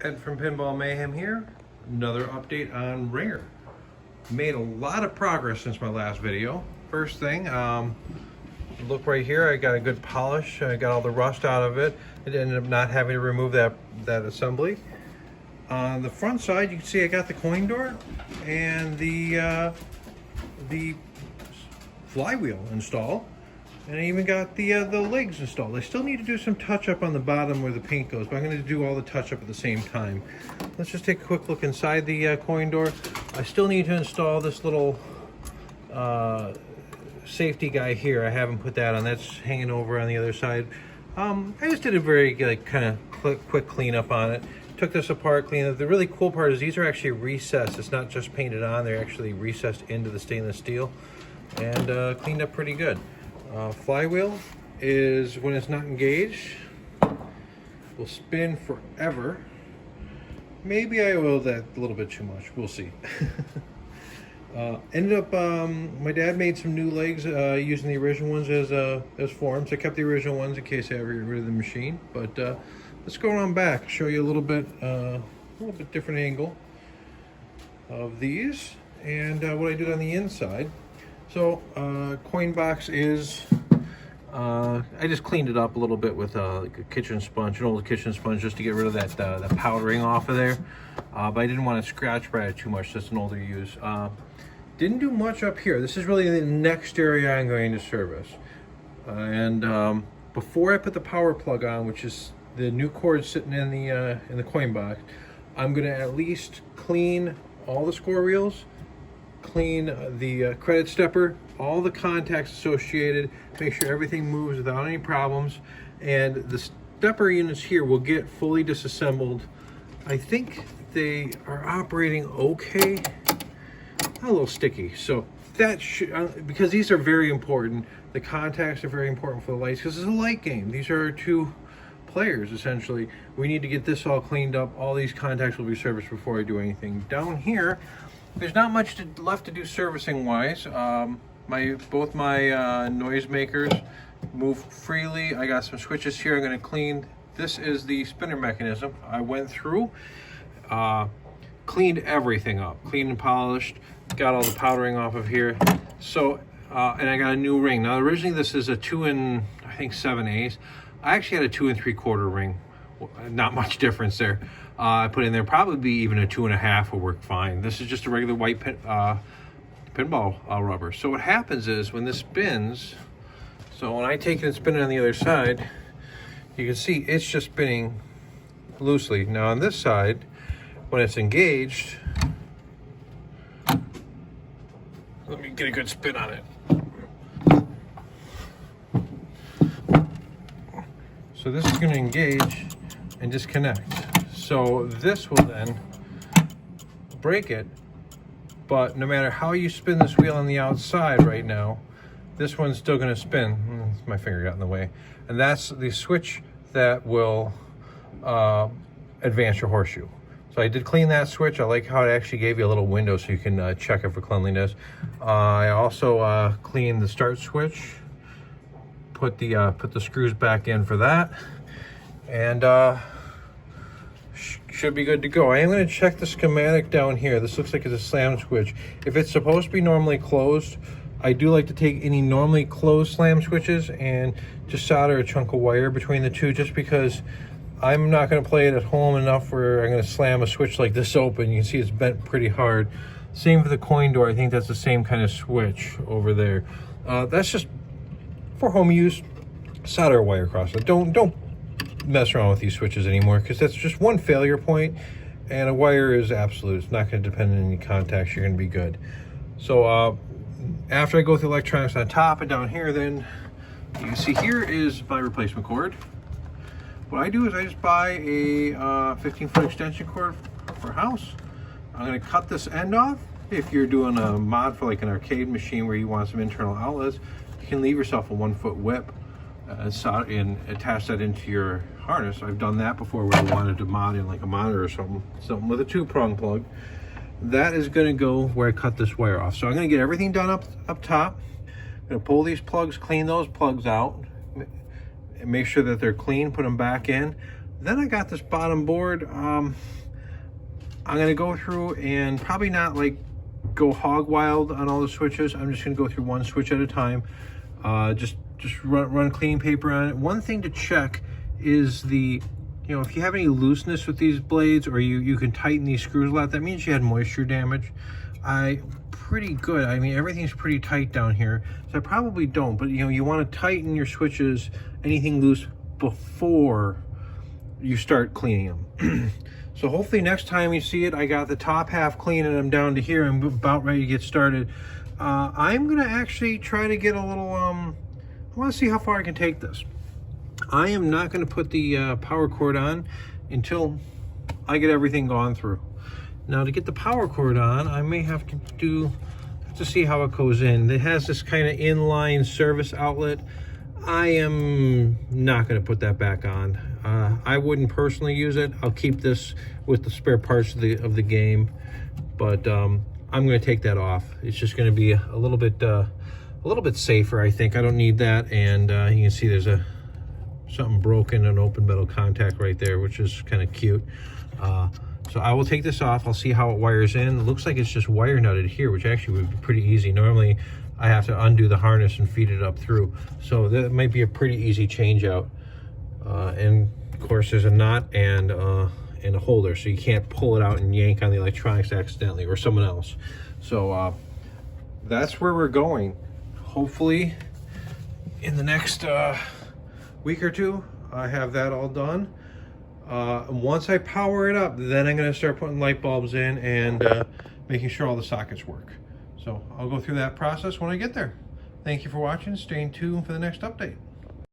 Ed from Pinball Mayhem here. Another update on Ringer. Made a lot of progress since my last video. First thing, look right here, I got a good polish. I got all the rust out of it. It ended up not having to remove that assembly. On the front side, you can see I got the coin door and the flywheel installed. And I even got the legs installed. I still need to do some touch up on the bottom where the paint goes, but I'm going to do all the touch up at the same time. Let's just take a quick look inside the coin door. I still need to install this little safety guy here. I haven't put that on. That's hanging over on the other side. I just did a very kind of quick cleanup on it. Took this apart, cleaned it. The really cool part is these are actually recessed. It's not just painted on, they're actually recessed into the stainless steel and cleaned up pretty good. Flywheel is, when it's not engaged, will spin forever. Maybe I oiled that a little bit too much. We'll see. Ended up, my dad made some new legs using the original ones as forms. I kept the original ones in case I ever get rid of the machine. But let's go around back, show you a little bit different angle of these and what I did on the inside. So, coin box is, I just cleaned it up a little bit with like a kitchen sponge, an old kitchen sponge, just to get rid of that powdering off of there. But I didn't want to scratch by it too much, just an older use. Didn't do much up here. This is really the next area I'm going to service. Before I put the power plug on, which is the new cord sitting in the coin box, I'm going to at least clean all the score reels, clean the credit stepper, all the contacts associated, make sure everything moves without any problems, and the stepper units here will get fully disassembled. I think they are operating okay, a little sticky, so that should, because these are very important. The contacts are very important for the lights because it's a light game. These are two players essentially. We need to get this all cleaned up. All these contacts will be serviced before I do anything. Down here, there's not much left to do servicing wise. Both my noisemakers move freely. I got some switches here I'm going to clean. This is the spinner mechanism. I went through, cleaned everything up, cleaned and polished, got all the powdering off of here. So, and I got a new ring. Now originally this is a 2 7/8. I actually had a 2 3/4 ring. Not much difference there. I put in there probably even a 2.5 will work fine. This is just a regular white pinball rubber. So what happens is when this spins, so when I take it and spin it on the other side, you can see it's just spinning loosely. Now on this side, when it's engaged, let me get a good spin on it. So this is going to engage and disconnect. So this will then break it, but no matter how you spin this wheel on the outside right now, this one's still going to spin. My finger got in the way. And that's the switch that will advance your horseshoe. So I did clean that switch. I like how it actually gave you a little window so you can check it for cleanliness. I also cleaned the start switch, put the screws back in for that, and should be good to go. I am going to check the schematic down here. This looks like it's a slam switch. If it's supposed to be normally closed, I do like to take any normally closed slam switches and just solder a chunk of wire between the two, just because I'm not going to play it at home enough where I'm going to slam a switch like this open. You can see it's bent pretty hard. Same for the coin door. I think that's the same kind of switch over there. That's just for home use. Solder a wire across it. Don't mess around with these switches anymore, because that's just one failure point, and a wire is absolute. It's not going to depend on any contacts. You're going to be good. So after I go through electronics on top and down here, then you can see here is my replacement cord. What I do is I just buy a 15-foot extension cord for a house. I'm going to cut this end off. If you're doing a mod for like an arcade machine where you want some internal outlets, you can leave yourself a 1-foot whip and attach that into your harness. I've done that before where I wanted to mod in like a monitor or something with a 2-prong plug. That is going to go where I cut this wire off. So I'm going to get everything done up top. I'm going to pull these plugs, clean those plugs out, and make sure that they're clean, put them back in. Then I got this bottom board. I'm gonna go through and probably not like go hog wild on all the switches. I'm just gonna go through one switch at a time. Just run cleaning paper on it. One thing to check is the, you know, if you have any looseness with these blades, or you can tighten these screws a lot, that means you had moisture damage. Pretty good. I mean, everything's pretty tight down here, so I probably don't, but you know, you want to tighten your switches, anything loose, before you start cleaning them. So hopefully next time you see it, I got the top half clean and I'm down to here. I'm about ready to get started. I'm gonna actually try to get a little, I want to see how far I can take this. I am not going to put the power cord on until I get everything gone through. Now, to get the power cord on, I may have to see how it goes in. It has this kind of inline service outlet. I am not going to put that back on. I wouldn't personally use it. I'll keep this with the spare parts of the game, but I'm going to take that off. It's just going to be a little bit safer, I think. I don't need that, and you can see there's something broken, an open metal contact right there, which is kind of cute. So I will take this off. I'll see how it wires in. It looks like it's just wire nutted here, which actually would be pretty easy. Normally I have to undo the harness and feed it up through, so that might be a pretty easy change out. And of course there's a knot and a holder, so you can't pull it out and yank on the electronics accidentally, or someone else. So that's where we're going. Hopefully in the next week or two I have that all done. Once I power it up, then I'm going to start putting light bulbs in and making sure all the sockets work. So I'll go through that process when I get there. Thank you for watching. Stay tuned for the next update.